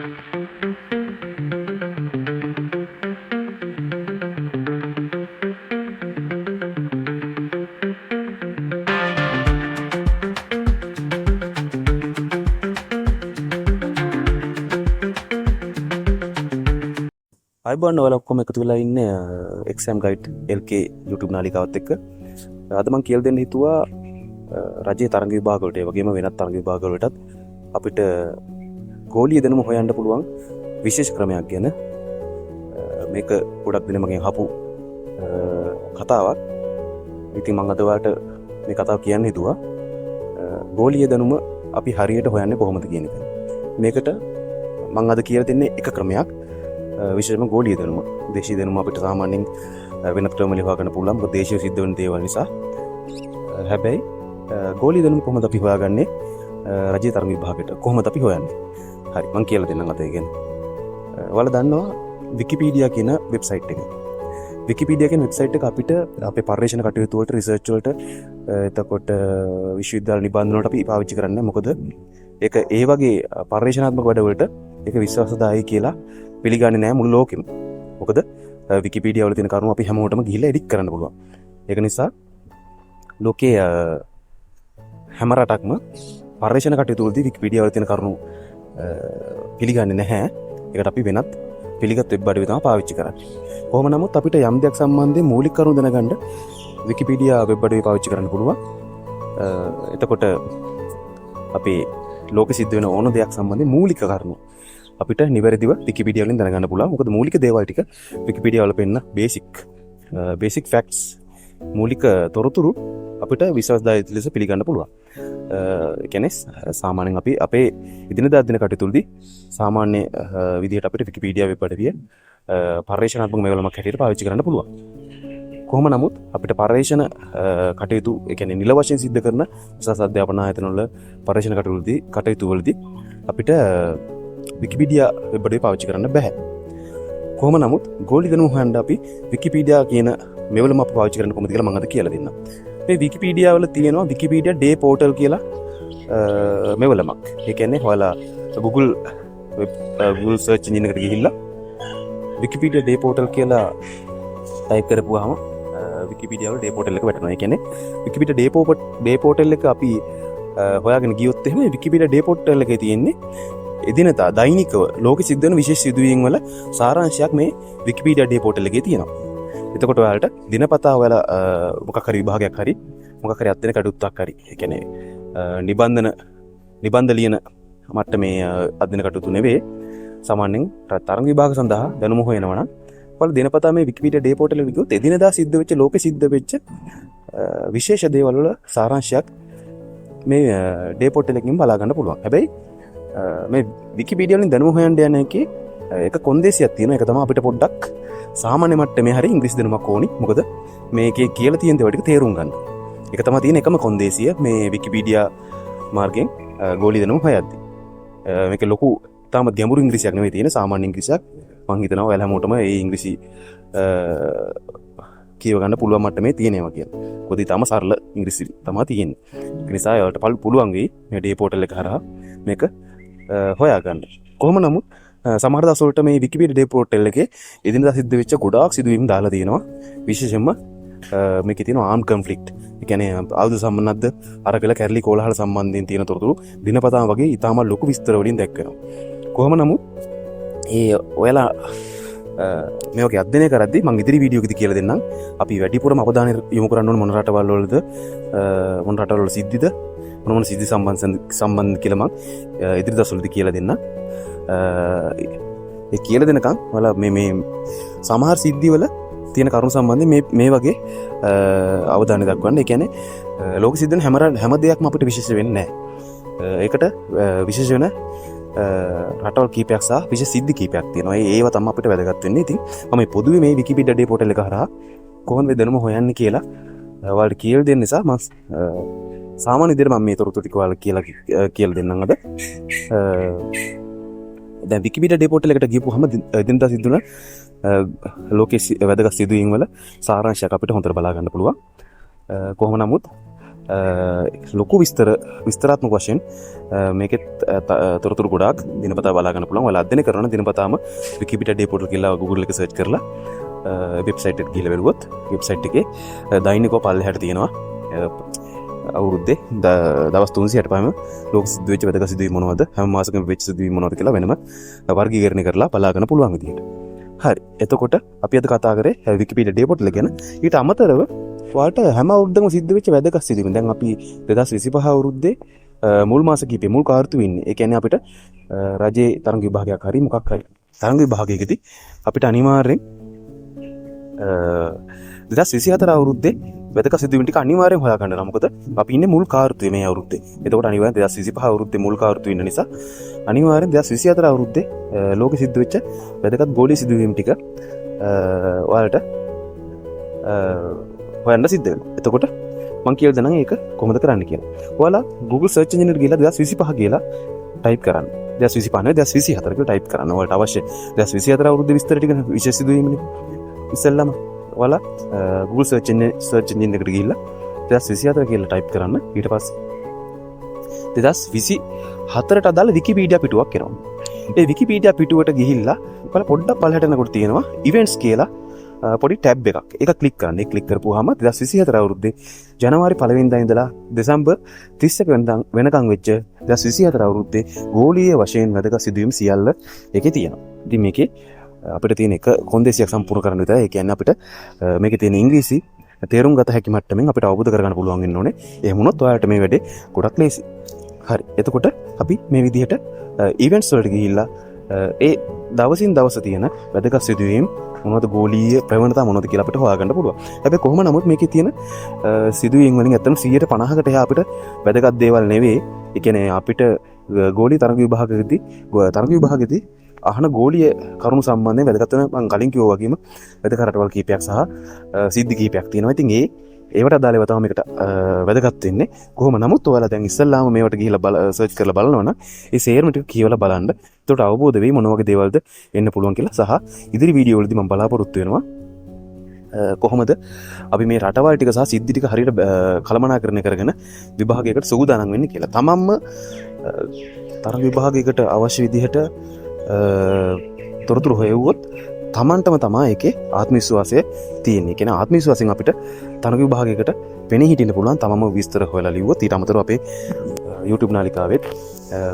අයිබෝන් ඔයාලා ඔක්කොම එකතු වෙලා ඉන්නේ එක්සෑම් ගයිඩ් LK YouTube නාලිකාවත් එක්ක. අද මම කියලා දෙන්න හිතුවා රජයේ තරඟ විභාග වලට ඒ වගේම වෙනත් තරඟ විභාග වලටත් අපිට ගෝලීය දැනුම හොයන්න පුළුවන් විශේෂ ක්‍රමයක් ගැන. මේක ගොඩක් දින මගෙන් අහපු කතාවක්. ඉතින් මම අද ඔයාලට මේ කතාව කියන්න හිතුවා. ගෝලීය දැනුම අපි හරියට හොයන්නේ කොහොමද කියන එක. මේකට මම අද කියලා දෙන්නේ එක ක්‍රමයක්. විශේෂම ගෝලීය දැනුම. දේශීය දැනුම අපිට සාමාන්‍යයෙන් වෙනත් ක්‍රම වලින් හොයාගන්න පුළුවන්. මොකද දේශීය සිද්ධ වෙන දේවල් නිසා. හැබැයි ගෝලීය දැනුම කොහොමද අපි හොයාගන්නේ? රජයේ තරඟ විභාගයට කොහොමද අපි හොයන්නේ? හරි මම කියලා දෙන්නම් අද ඒ ගැන. ඔයාලා දන්නවා විකිපීඩියා කියන වෙබ්සයිට් එක. විකිපීඩියා කියන වෙබ්සයිට් එක අපිට අපේ පර්යේෂණ කටයුතු වලට රිසර්ච් වලට එතකොට විශ්වවිද්‍යාල නිබන්ධන වලට අපි පාවිච්චි කරන්නේ. මොකද ඒක ඒ වගේ පර්යේෂණාත්මක වැඩ වලට ඒක විශ්වාසදායී කියලා පිළිගන්නේ නැහැ මුළු ලෝකෙම. මොකද විකිපීඩියා වල තියෙන කරුණු අපි හැමෝටම ගිහිල්ලා එඩිට් කරන්න පුළුවන්. ඒක නිසා ලෝකයේ හැම රටක්ම පර්යේෂණ කටයුතු වලදී විකිපීඩියා වල තියෙන කරුණු පිළිගන්නේ නැහැ. ඒකට අපි වෙනත් පිළිගත් වෙබ් අඩවි තමයි පාවිච්චි කරන්නේ. කොහොම නමුත් අපිට යම් දෙයක් සම්බන්ධයෙන් මූලික කරුණු දැනගන්න විකිපීඩියා වෙබ් අඩවි පාවිච්චි කරන්න පුළුවන්. එතකොට අපි ලෝකෙ සිද්ධ වෙන ඕන දෙයක් සම්බන්ධයෙන් මූලික කරුණු අපිට නිවැරදිව විකිපීඩියා වලින් දැනගන්න පුළුවන්. මොකද මූලික දේවල් ටික විකිපීඩියා වල පෙන්න බේසික් ෆැක්ට්ස් මූලික තොරතුරු අපිට විශ්වාසදායී ලෙස පිළිගන්න පුළුවන්. ඒ කියන්නේ සාමාන්‍යයෙන් අපි අපේ එදිනදා දින කටයුතුවලදී සාමාන්‍ය විදිහට අපිට විකිපීඩියා වෙබ් අඩවිය පර්යේෂණාත්මක මෙවලමක් හැටියට පාවිච්චි කරන්න පුළුවන්. කොහොම නමුත් අපිට පර්යේෂණ කටයුතු ඒ කියන්නේ නිල වශයෙන් සිද්ධ කරන උසස් අධ්‍යාපන ආයතන වල පර්යේෂණ කටයුතු වලදී අපිට විකිපීඩියා වෙබ් අඩවිය පාවිච්චි කරන්න බෑ. කොහොම නමුත් ගෝලීය දැනුම හොයන්න අපි විකිපීඩියා කියන මෙවලම අපි පාවිච්චි කරන්න කොහොමද කියලා මම අද කියලා දෙන්නම්. මේ විකිපීඩියා වල තියෙනවා විකිපීඩියා ඩේ පෝර්ටල් කියලා මෙවලමක්. ඒ කියන්නේ ඔයාලා Google search engine එකට ගිහිල්ලා විකිපීඩියා ඩේ පෝර්ටල් කියලා ටයිප් කරපුවාම විකිපීඩියා වල ඩේ පෝර්ටල් එක වැටෙනවා. ඒ කියන්නේ විකිපීඩියා ඩේ පෝර්ටල් එක අපි හොයාගෙන ගියොත් එහෙම විකිපීඩියා ඩේ පෝර්ටල් එකේ තියෙන්නේ එදිනදා දෛනිකව ලෝකෙ සිද්ධ වෙන විශේෂ සිදුවීම් වල සාරාංශයක් මේ විකිපීඩියා ඩේ පෝර්ටල් එකේ තියෙනවා. එතකොට ඔයාලට දිනපතා ඔයාලා මොකක් හරි විභාගයක් හරි මොකක් හරි අත්දැක කටයුත්තක් හරි ඒ කියන්නේ නිබන්ධ ලියන මට්ටමේ අත්දැක කටයුතු නෙවෙයි සාමාන්‍යයෙන් තරඟ විභාග සඳහා දැනුම හොයනවා නම් ඔයාලා දිනපතා මේ විකිපීඩියා ඩේ පෝර්ටල් එකට ගියොත් එදිනදා සිද්ධ වෙච්ච ලෝකෙ සිද්ධ වෙච්ච විශේෂ දේවල් වල සාරාංශයක් මේ ඩේ පෝර්ටල් එකකින් බලා ගන්න පුළුවන්. හැබැයි මේ විකිපීඩියා වලින් දැනුම හොයන්න යන එකේ එක කොන්දේසියක් තියෙනවා. ඒක තමයි අපිට පොඩ්ඩක් සාමාන්‍ය මට්ටමේ හරි ඉංග්‍රීසි දැනුමක් ඕනි. මොකද මේකේ කියලා තියෙන දේවල් ටික තේරුම් ගන්න. ඒක තමයි තියෙන එකම කොන්දේසිය මේ විකිපීඩියා මාර්ගයෙන් ගෝලීය දැනුම හොයද්දී. මේක ලොකු තාම ගැඹුරු ඉංග්‍රීසියක් නෙවෙයි තියෙන සාමාන්‍ය ඉංග්‍රීසියක්. මම හිතනවා ඔයාලා හැමෝටම මේ ඉංග්‍රීසි කියව ගන්න පුළුවන් මට්ටමේ තියෙනවා කියලා. මොකද ඊටම සරල ඉංග්‍රීසි තමයි තියෙන්නේ. ඒ නිසා ඔයාලට පුළුවන් වෙයි මේ ඩේ පෝර්ටල් එක හරහා මේක හොයාගන්න. කොහොම නමුත් සමහර දවස්වලට මේ විකිපීඩියා ඩේ පෝර්ටල් එකේ එදිනදා සිද්ධ වෙච්ච ගොඩාක් සිදුවීම් දාලා තියෙනවා. විශේෂයෙන්ම මේකේ තියෙනවා ආම් කොන්ෆ්ලික්ට්. ඒ කියන්නේ ආයුධ සම්බන්ධ අරගල කැරලි කෝලහල සම්බන්ධයෙන් තියෙන තොරතුරු දිනපතා වගේ ඊටම ලොකු විස්තර වලින් දැක්වෙනවා. කොහොම නමුත් ඔයාලා මේ වගේ අධ්‍යයනය කරද්දී මම ඉදිරි වීඩියෝ එකදී කියලා දෙන්නම්. අපි වැඩිපුරම අවධානය යොමු කරන්න ඕන මොන රටවල් වලද මොන රටවල් වල සිද්ධිද මොන සිද්ධි සම්බන්ධ කියලා මම ඉදිරි දවස්වලදී කියලා දෙන්නම්. ඒ කියලා දෙනකම් ඔයාලා මේ සමහර සිද්ධිවල තියෙන කරුණු සම්බන්ධයෙන් මේ වගේ අවධානය දක්වන්න. ඒ කියන්නේ ලෝක සිද්ධ වෙන හැම දෙයක්ම අපිට විශේෂ වෙන්නේ නැහැ. ඒකට විශේෂ වෙන රටවල් කීපයක් සහ විශේෂ සිද්ධි කීපයක් තියෙනවා. ඒව තමයි අපිට වැදගත් වෙන්නේ. ඉතින් මම පොදුවේ මේ විකිපීඩියා ඩේ පෝර්ටල් එක හරහා කොහොමද මේ දැනුම හොයන්නේ කියලා ඔයාලට කියලා දෙන්න නිසා මම සාමාන්‍ය විදිහට මම මේ තොරතුරු ටික ඔයාලට කියලා දෙන්නම් අද. දැන් විකිපීඩියා ඩේ පෝර්ටල් එකට ගියපුවහම එදිනදා සිද්ධ වෙන ලෝකයේ වැදගත් සිදුවීම් වල සාරාංශයක් අපිට හොඳට බලා ගන්න පුළුවන්. කොහොම නමුත් ලොකු විස්තරාත්මක වශයෙන් මේකෙත් තොරතුරු ගොඩාක් දිනපතා බලා ගන්න පුළුවන්. ඔයාලා අධ්‍යයනය කරන දිනපතාම Wikipedia day portal කියලා Google එක search කරලා වෙබ්සයිට් එකට ගිහලා බලුවොත් වෙබ්සයිට් එකේ දෛනිකව පල්ලෙහාට තියෙනවා අවුරුද්දේ දවස් 365ම ලෝක සිද්ධ වෙච්ච වැදගත් සිදුවීම් මොනවද, හැම මාසෙකම වෙච්ච සිදුවීම් මොනවද කියලා වෙනම වර්ගීකරණය කරලා බලා ගන්න පුළුවන් විදිහට. හරි. එතකොට අපි අද කතා කරේ Wikipedia day portal ගැන. ඊට අමතරව ඔයාලට හැම අවුරුද්දම සිද්ධ වෙච්ච වැදගත් සිදුවීම්. දැන් අපි 2025 අවුරුද්දේ මුල් මාස කිහිපේ මුල් කාර්තුවේ ඉන්නේ. ඒ කියන්නේ අපිට රජයේ තරඟ විභාගයක් හරි මොකක් හරි තරඟ විභාගයකදී අපිට අනිවාර්යෙන් 2024 අවුරුද්දේ වැදගත් සිදුවීම් ටික අනිවාර්යෙන් හොයා ගන්න. මොකද අපි ඉන්නේ මුල් කාර්තුවේ මේ අවුරුද්දේ. එතකොට අනිවාර්යෙන් 2025 අවුරුද්දේ මුල් කාර්තුවේ ඉන්න නිසා අනිවාර්යෙන් 2024 අවුරුද්දේ ලෝකෙ සිද්ධ වෙච්ච වැදගත් ගෝලීය සිදුවීම් ටික ඔයාලට හොයන්න සිද්ධ වෙනවා. එතකොට මම කියලා දෙන්නම් ඒක කොහොමද කරන්න කියලා. ඔයාලා Google search engine එකට ගිහලා 2025 කියලා type කරන්න. 2025 නෙවෙයි 2024 කියලා type කරන්න. ඔයාලට අවශ්‍ය 2024 අවුරුද්දේ විස්තර ටික විශේෂ සිදුවීම්නේ. ඉස්සෙල්ලාම ඔයාලා Google search engine එකට ගිහිල්ලා 2024 කියලා type කරන්න. ඊට පස්සේ 2024ට අදාළ Wikipedia පිටුවක් එනවා. ඒ Wikipedia පිටුවට ගිහිල්ලා ඔයාලා පොඩ්ඩක් පල්ලෙහාට යනකොට තියෙනවා events කියලා පොඩි ටැබ් එකක්. ඒක ක්ලික් කරන්න. ඒක ක්ලික් කරපුවාම 2024 අවුරුද්දේ ජනවාරි 1 වෙනිදා ඉඳලා දෙසැම්බර් 31 වෙනිදා වෙනකන් වෙච්ච 2024 අවුරුද්දේ ගෝලීය වශයෙන් වැදගත් සිදුවීම් සියල්ල ඒකේ තියෙනවා. ඉතින් මේකේ අපිට තියෙන එක කොන්දේසියක් සම්පූර්ණ කරන්න විතරයි. ඒ කියන්නේ අපිට මේකේ තියෙන ඉංග්‍රීසි තේරුම් ගත හැකි මට්ටමින් අපිට අවබෝධ කරගන්න පුළුවන් වෙන්න ඕනේ. එහෙම වුණොත් ඔයාලට මේ වැඩේ ගොඩක් ලේසි. හරි. එතකොට අපි මේ විදිහට ඉවෙන්ට්ස් වලට ගිහිල්ලා ඒ දවසින් දවස තියෙන වැදගත් සිදුවීම් මොනවද ගෝලීය ප්‍රවණතා මොනවද කියලා අපිට හොයාගන්න පුළුවන්. හැබැයි කොහොම නමුත් මේකේ තියෙන සිදුවීම් වලින් ඇත්තටම 150කට එහා අපිට වැදගත් දේවල් නෙවෙයි. ඒ කියන්නේ අපිට ගෝලීය තරඟ විභාගයේදී අහන ගෝලීය කරුණු සම්බන්ධයෙන් වැදගත් වෙන මම කලින් කිව්වා වගේම වැදගත් රටවල් කීපයක් සහ සිද්ධි කීපයක් තියෙනවා. ඉතින් ඒවට අදාළව තමයි මේකට වැදගත් වෙන්නේ. කොහොම නමුත් ඔයාලා දැන් ඉස්සල්ලාම මේවට ගිහිල්ලා සර්ච් කරලා බලනවා නම් ඒ සේරම ටික කියවලා බලන්න. එතකොට අවබෝධ වෙයි මොන වගේ දේවල්ද එන්න පුළුවන් කියලා. සහ ඉදිරි වීඩියෝ වලදී මම බලාපොරොත්තු වෙනවා කොහොමද අපි මේ රටවල් ටික සහ සිද්ධි ටික හරියට කළමනාකරණය කරගෙන විභාගයකට සූදානම් වෙන්නේ කියලා. තමන්ම තරඟ විභාගයකට අවශ්‍ය විදිහට තොරතුරු හොයවුවොත් තමන්ටම තමා ඒකේ ආත්ම විශ්වාසය තියෙන්නේ. කියන ආත්ම විශ්වාසයෙන් අපිට තරඟ විභාගයකට පෙනී හිටින්න පුළුවන්. තමම විස්තර හොයලා ලිව්වොත් ඊට අමතරව අපේ YouTube නාලිකාවෙත්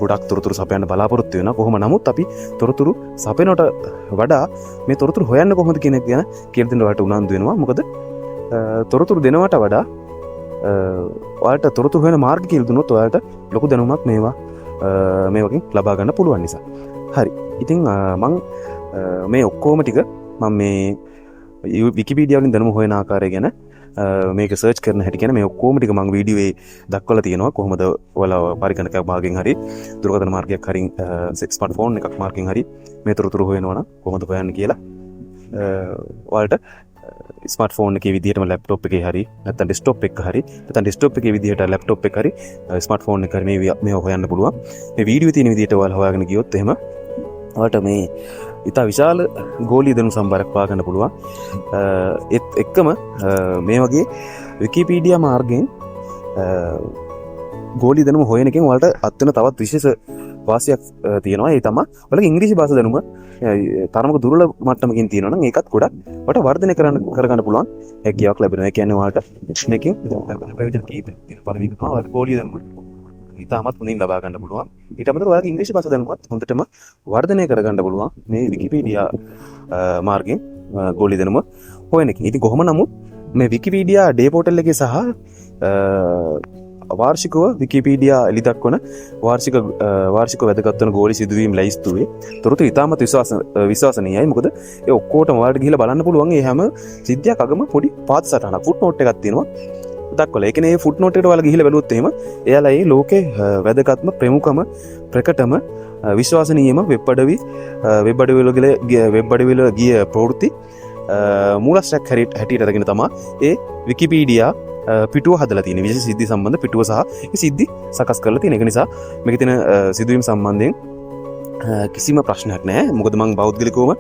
ගොඩක් තොරතුරු සපයන්න බලාපොරොත්තු වෙනවා. කොහොම නමුත් අපි තොරතුරු සපයනට වඩා මේ තොරතුරු හොයන්න කොහොමද කියන එක ගැන කියලා දෙන්න ඔයාලට උනන්දු වෙනවා. මොකද තොරතුරු දෙනවට වඩා ඔයාලට තොරතුරු හොයන මාර්ග කියලා දුන්නොත් ඔයාලට ලොකු දැනුමක් මේවා මේ වගේ ලබා ගන්න පුළුවන් නිසා. හරි. ඉතින් මම මේ ඔක්කොම ටික මම මේ Wikipedia වලින් දැනුම හොයන ආකාරය ගැන මේක සර්ච් කරන හැටි ගැන මේ ඔක්කොම ටික මම වීඩියෝවේ දක්වලා තියෙනවා. කොහොමද ඔයාලා පරිගණකයක් මාර්ගෙන් හරි දුරකථන මාර්ගයක් හරි ස්මාර්ට්ෆෝන් එකක් මාර්ගෙන් හරි මේ තොරතුරු හොයනවා නම් කොහොමද හොයන්නේ කියලා ඔයාලට ස්මාර්ට්ෆෝන් එකේ විදිහටම ලැප්ටොප් එකේ හරි නැත්නම් ඩෙස්ක්ටොප් එක හරි නැත්නම් ඩෙස්ක්ටොප් එකේ විදිහට ලැප්ටොප් එක හරි ස්මාර්ට්ෆෝන් එක හරි මේ හොයන්න පුළුවන්. මේ වීඩියෝ තියෙන විදිහට ඔයාලා හොයාගෙන ගියොත් එහෙම ඔයාලට මේ ඉතා විශාල ගෝලීය දැනුම් සම්භාරයක් පා ගන්න පුළුවන්. ඒත් එක්කම මේ වගේ Wikipedia මාර්ගයෙන් ගෝලීය දැනුම හොයන එකෙන් ඔයාලට අත් වෙන තවත් විශේෂ වාසියක් තියෙනවා. ඒ තමයි ඔයාලගේ ඉංග්‍රීසි භාෂා දැනුම තරමක දුර්වල මට්ටමකින් තියෙනවා නම් ඒකත් ගොඩක් ඔයාලට වර්ධනය කරගන්න පුළුවන් හැකියාවක් ලැබෙනවා. ඒ කියන්නේ ඔයාලට මේකෙන් ප්‍රයෝජන කීපයක් තියෙනවා. පළවෙනි තමයි ඔයාලට ගෝලීය දැනුම ඉතාමත් හොඳින් ලබා ගන්න පුළුවන්. ඊට අමතරව ඔයාලගේ ඉංග්‍රීසි භාෂා දැනුමත් හොඳටම වර්ධනය කරගන්න පුළුවන් මේ Wikipedia මාර්ගයෙන් ගෝලීය දැනුම හොයන එකකින්. ඉතින් කොහොම නමුත් මේ Wikipedia day portal එකේ සහ වාර්ෂිකව Wikipedia එළි දක්වන වාර්ෂික වැදගත් වන ගෝලීය සිදුවීම් ලැයිස්තුවේ තොරතුරු ඉතාමත් විශ්වාසනීයයි. මොකද ඒ ඔක්කොටම ඔයාලට ගිහිල්ලා බලන්න පුළුවන්. ඒ හැම සිද්ධියක් අගම පොඩි පාත් සටහනක් ෆුට් නෝට් එකක් තියෙනවා. දක්වලා. ඒ කියන්නේ මේ ෆුට් නෝට් එකට ඔයාලා ගිහිල්ලා බැලුවොත් එහෙම එයාලා මේ ලෝකේ වැදගත්ම ප්‍රමුඛම ප්‍රකටම විශ්වාසනීයම වෙබ් අඩවිවල ගිය ප්‍රවෘත්ති මූලස්ත්‍රයක් හැටියට අරගෙන තමයි ඒ Wikipedia පිටුව හදලා තියෙන. විශේෂ සිද්ධි සම්බන්ධ පිටුව සහ ඒ සිද්ධි සකස් කරලා තියෙන. ඒක නිසා මේකේ තියෙන සිදුවීම් සම්බන්ධයෙන් කිසිම ප්‍රශ්නයක් නෑ. මොකද මං පෞද්ගලිකවම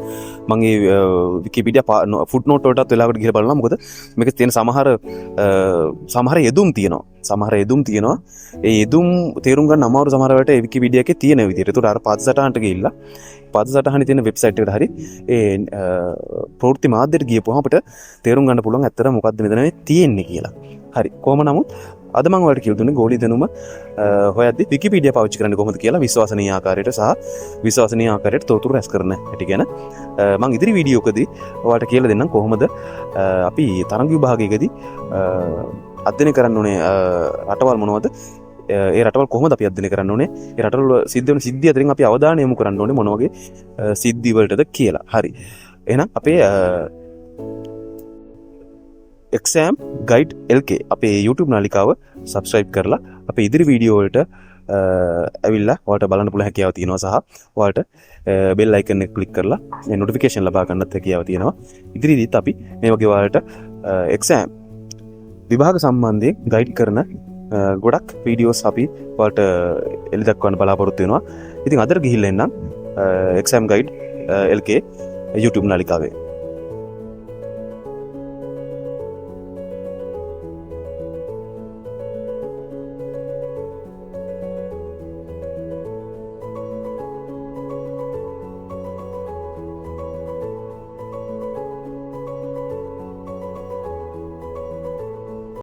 මගේ විකිපීඩියා ෆුට්නෝට් වලටත් වෙලාවකට ගිහලා බලනවා. මොකද මේකේ තියෙන සමහර යෙදුම් තියෙනවා. ඒ යෙදුම් තේරුම් ගන්න අමාරු සමහර වෙලාවට ඒ විකිපීඩියා එකේ තියෙන විදිහට. ඒකට අර පද සටහනට ගිහිල්ලා පද සටහනේ තියෙන වෙබ්සයිට් එකට හරි ඒ ප්‍රවෘත්ති මාධ්‍යයට ගියපුවම අපිට තේරුම් ගන්න පුළුවන් ඇත්තට මොකද්ද මෙතන මේ තියෙන්නේ කියලා. හරි. කොහොම නමුත් අද මම ඔයාලට කියලා දුන්නේ ගෝලී දැනුම හොයද්දි විකිපීඩියා පාවිච්චි කරන්නේ කොහොමද කියලා විශ්වසනීය ආකාරයට සහ විශ්වසනීය ආකාරයට තොරතුරු රැස් කරන හැටි ගැන මම ඉදිරි වීඩියෝකදී ඔයාලට කියලා දෙන්නම් කොහොමද අපි තරඟ විභාගයකදී අධ්‍යයනය කරන්න ඕනේ රටවල් මොනවද ඒ රටවල් කොහොමද අපි අධ්‍යයනය කරන්න ඕනේ ඒ රටවල සිද්ධ වෙන සිද්ධි අතරින් අපි අවධානය යොමු කරන්න ඕනේ මොන වගේ සිද්ධි වලටද කියලා. හරි. එහෙනම් අපේ exam guide LK අපේ YouTube නාලිකාව subscribe කරලා අපේ ඉදිරි වීඩියෝ වලට ඇවිල්ලා ඔයාලට බලන්න පුළුවන් හැකියාව තියෙනවා සහ ඔයාලට bell icon එක click කරලා මේ notification ලබා ගන්නත් හැකියාව තියෙනවා. ඉදිරියේදීත් අපි මේ වගේ ඔයාලට exam විභාග සම්බන්ධයෙන් guide කරන ගොඩක් වීඩියෝස් අපි ඔයාලට එළි දක්වන්න බලාපොරොත්තු වෙනවා. ඉතින් අදට ගිහිල්ලා එන්නම් exam guide LK YouTube නාලිකාවේ.